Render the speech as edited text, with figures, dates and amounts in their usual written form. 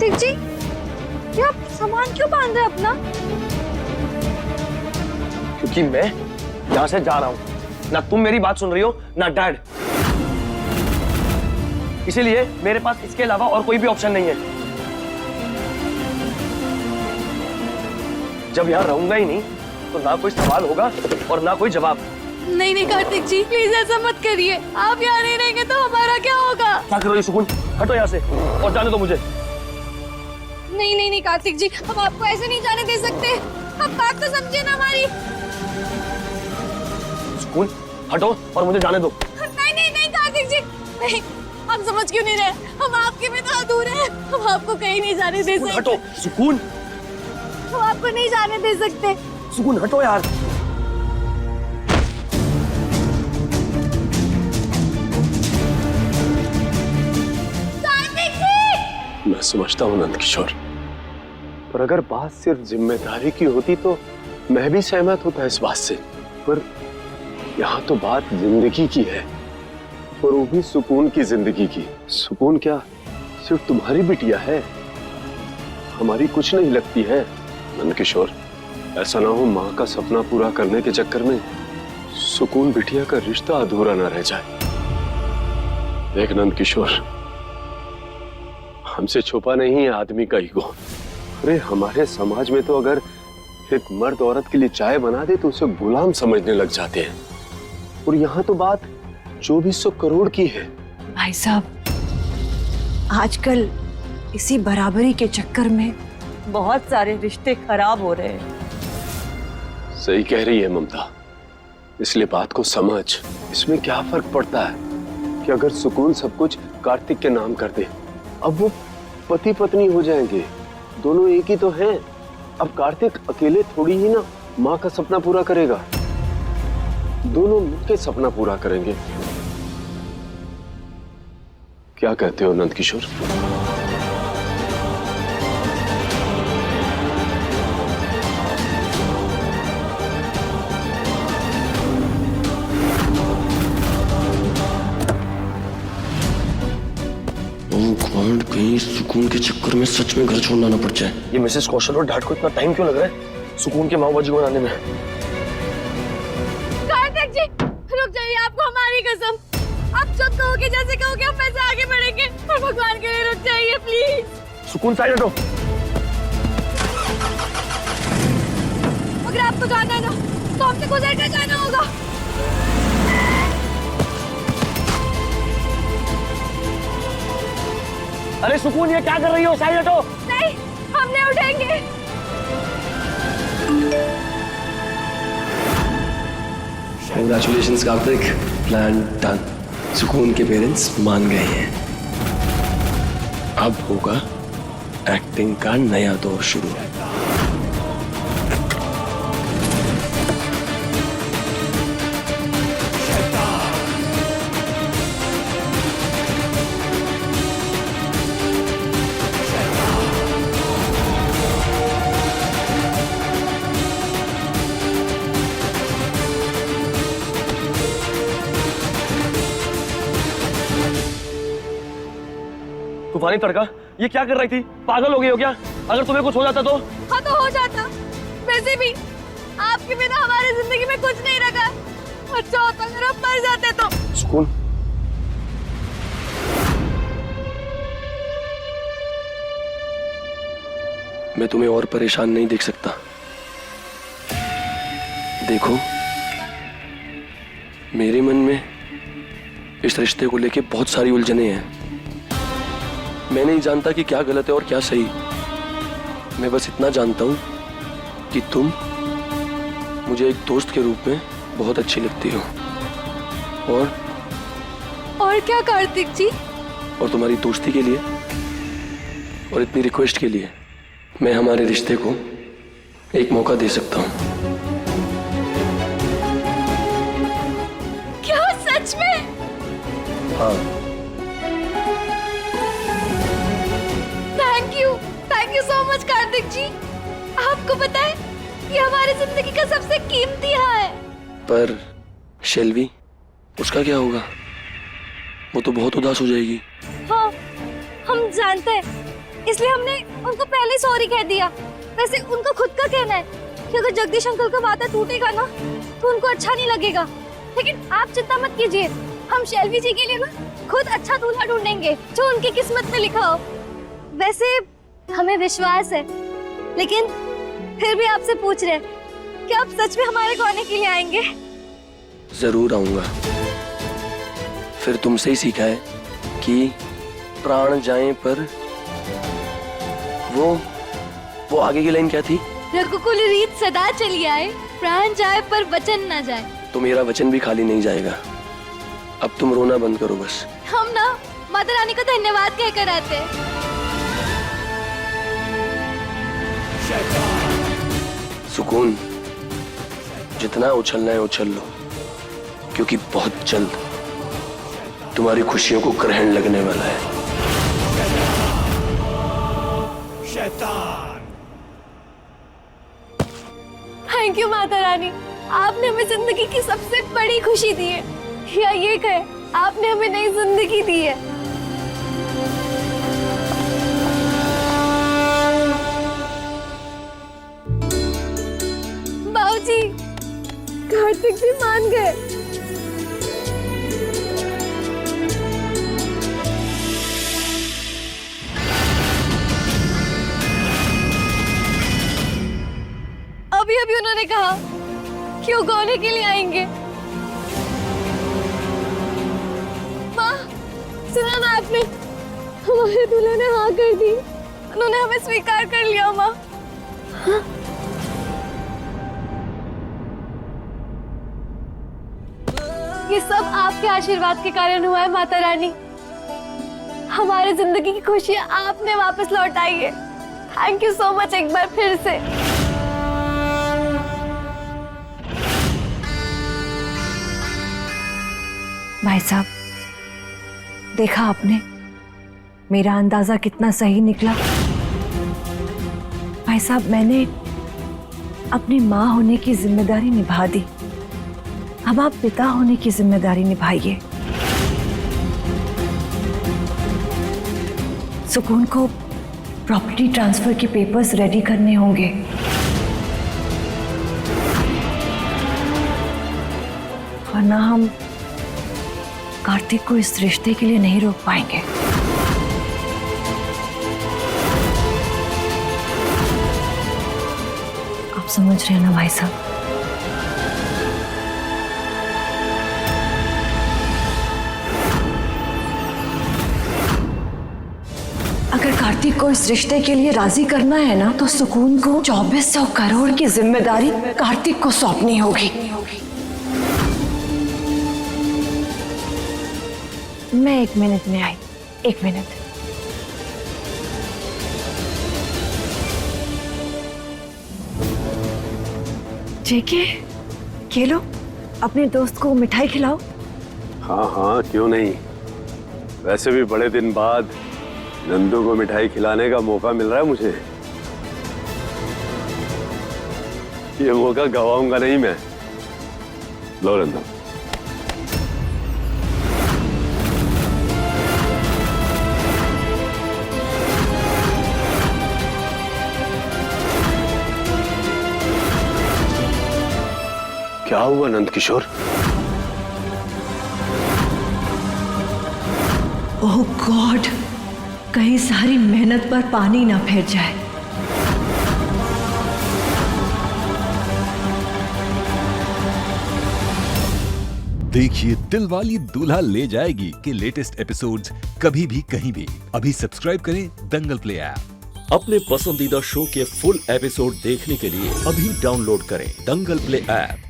कार्तिक जी, ये आप सामान क्यों बांध रहे हैं अपना? क्योंकि मैं यहाँ से जा रहा हूँ। ना तुम मेरी बात सुन रही हो ना डैड, इसीलिए मेरे पास इसके अलावा और कोई भी ऑप्शन नहीं है। जब यहाँ रहूंगा ही नहीं तो ना कोई सवाल होगा और ना कोई जवाब। नहीं नहीं कार्तिक जी, प्लीज ऐसा मत करिए। आप यहाँ नहीं रहेंगे तो हमारा क्या होगा? क्या कर रही हो सुकून? हटो यहाँ से और जाने दो मुझे। नहीं नहीं नहीं कार्तिक जी, हम आपको ऐसे नहीं जाने दे सकते। आप बात तो समझिए ना हमारी। सुकून हटो और मुझे जाने दो। नहीं नहीं नहीं कार्तिक जी, नहीं, आप समझ क्यों नहीं रहे? हम आपके बिना अधूरे हैं। हम आपको कहीं नहीं जाने दे सकते। हटो सुकून, हम आपको नहीं जाने दे सकते। सुकून हटो यार। कार्तिक जी! मैं समझता हूँ नंद किशोर, पर अगर बात सिर्फ जिम्मेदारी की होती तो मैं भी सहमत होता इस बात से। पर यहाँ तो बात जिंदगी की है, और वो भी सुकून की जिंदगी की। सुकून क्या सिर्फ तुम्हारी बिटिया है, हमारी कुछ नहीं लगती है। नंद किशोर, ऐसा ना हो माँ का सपना पूरा करने के चक्कर में सुकून बिटिया का रिश्ता अधूरा ना रह जाए। देख नंद किशोर, हमसे छुपा नहीं है आदमी का ईगो। अरे हमारे समाज में तो अगर एक मर्द औरत के लिए चाय बना दे तो उसे गुलाम समझने लग जाते हैं, और यहाँ तो बात 2400 करोड़ की है। भाई साहब, आजकल इसी बराबरी के चक्कर में बहुत सारे रिश्ते खराब हो रहे हैं। सही कह रही है ममता, इसलिए बात को समझ। इसमें क्या फर्क पड़ता है कि अगर सुकून सब कुछ कार्तिक के नाम कर दे, अब वो पति पत्नी हो जाएंगे, दोनों एक ही तो हैं। अब कार्तिक अकेले थोड़ी ही ना माँ का सपना पूरा करेगा, दोनों मिलकर सपना पूरा करेंगे। क्या कहते हो नंद किशोर? भगवान, कहीं सुकून के चक्कर में सच में घर छोड़ना ना पड़ जाए। ये मिसेस कौशल और डैड को इतना टाइम क्यों लग रहा है सुकून के माओवादी को बनाने में? कार्तिक जी रुक जाइए, आपको हमारी कसम। आप जब कहोगे, जैसे कहोगे, हम वैसे आगे बढ़ेंगे। और भगवान के लिए रुक जाइए प्लीज। सुकून साइड हटो। अगर आपको जाना है ना तो हमसे गुजर कर जाना होगा। अरे सुकून, ये क्या कर रही हो? साइड हटो। नहीं, हम नहीं उठेंगे। Congratulations Kartik, plan done. सुकून के पेरेंट्स मान गए हैं। अब होगा एक्टिंग का नया दौर शुरू। तूफानी तड़का, ये क्या कर रही थी? पागल हो गई हो क्या? अगर तुम्हें कुछ हो जाता तो? हाँ तो हो जाता। वैसे भी आपके बिना हमारी जिंदगी में कुछ नहीं रखा। अच्छा होता अगर हम मर जाते तो। सुकून, मैं तुम्हें और परेशान नहीं देख सकता। देखो, मेरे मन में इस रिश्ते को लेके बहुत सारी उलझनें हैं। मैं नहीं जानता कि क्या गलत है और क्या सही। मैं बस इतना जानता हूं कि तुम मुझे एक दोस्त के रूप में बहुत अच्छी लगती हो, और क्या कार्तिक जी? और तुम्हारी दोस्ती के लिए और इतनी रिक्वेस्ट के लिए मैं हमारे रिश्ते को एक मौका दे सकता हूं। क्या सच में? हाँ। Thank you so much Kartik ji. आपको पता है ये हमारी जिंदगी का सबसे कीमती है। पर शेल्वी, उसका क्या होगा? वो तो बहुत उदास हो जाएगी। हाँ, हम जानते हैं, इसलिए हमने उनको पहले सॉरी कह दिया। वैसे उनको खुद का कहना है कि अगर जगदीश अंकल का वादा टूटेगा ना तो उनको अच्छा नहीं लगेगा। लेकिन आप चिंता मत कीजिए, हम शैलवी जी के लिए ना खुद अच्छा दूल्हा ढूंढेंगे जो उनकी किस्मत में लिखा हो। वैसे हमें विश्वास है, लेकिन फिर भी आपसे पूछ रहे हैं कि आप सच में हमारे गाने के लिए आएंगे? जरूर आऊंगा। फिर तुमसे ही सीखा है कि प्राण जाए पर वो आगे की लाइन क्या थी? रघुकुल रीत सदा चली आए, प्राण जाए पर वचन न जाए। तो मेरा वचन भी खाली नहीं जाएगा। अब तुम रोना बंद करो बस। हम ना माता रानी को धन्यवाद कहकर आते हैं। सुकून, जितना उछलना है उछल लो, क्योंकि बहुत जल्द तुम्हारी खुशियों को ग्रहण लगने वाला है। थैंक यू माता रानी, आपने हमें जिंदगी की सबसे बड़ी खुशी दी है, या ये कहे आपने हमें नई जिंदगी दी है। बाबूजी, कार्तिक भी मान गए। अभी अभी उन्होंने कहा कि वो गाने के लिए आएंगे। माँ, सुना ना आपने, हमारे दूल्हे ने हाँ कर दी, उन्होंने हमें स्वीकार कर लिया। माँ, हाँ? ये सब आपके आशीर्वाद के कारण हुआ है माता रानी। हमारी जिंदगी की खुशियाँ आपने वापस लौटाई है। थैंक यू सो मच एक बार फिर से। भाई साहब, देखा आपने मेरा अंदाजा कितना सही निकला। भाई साहब, मैंने अपनी माँ होने की जिम्मेदारी निभा दी, अब आप पिता होने की जिम्मेदारी निभाइए। सुकून को प्रॉपर्टी ट्रांसफर के पेपर्स रेडी करने होंगे। वरना हम कार्तिक को इस रिश्ते के लिए नहीं रोक पाएंगे। आप समझ रहे हैं ना भाई साहब? अगर कार्तिक को इस रिश्ते के लिए राजी करना है ना, तो सुकून को 2400 करोड़ की जिम्मेदारी कार्तिक को सौंपनी होगी। मैं 1 मिनट में आई, 1 मिनट। ठीक है, ये लो, अपने दोस्त को मिठाई खिलाओ। हाँ हाँ, क्यों नहीं। वैसे भी बड़े दिन बाद नंदू को मिठाई खिलाने का मौका मिल रहा है मुझे। ये मौका गवाऊंगा नहीं मैं। लो नंदू। क्या हुआ नंद किशोर? ओह गॉड, कहीं सारी मेहनत पर पानी ना फिर जाए। देखिए दिलवाली दूल्हा ले जाएगी के लेटेस्ट एपिसोड्स कभी भी कहीं भी। अभी सब्सक्राइब करें दंगल प्ले ऐप। अपने पसंदीदा शो के फुल एपिसोड देखने के लिए अभी डाउनलोड करें दंगल प्ले ऐप।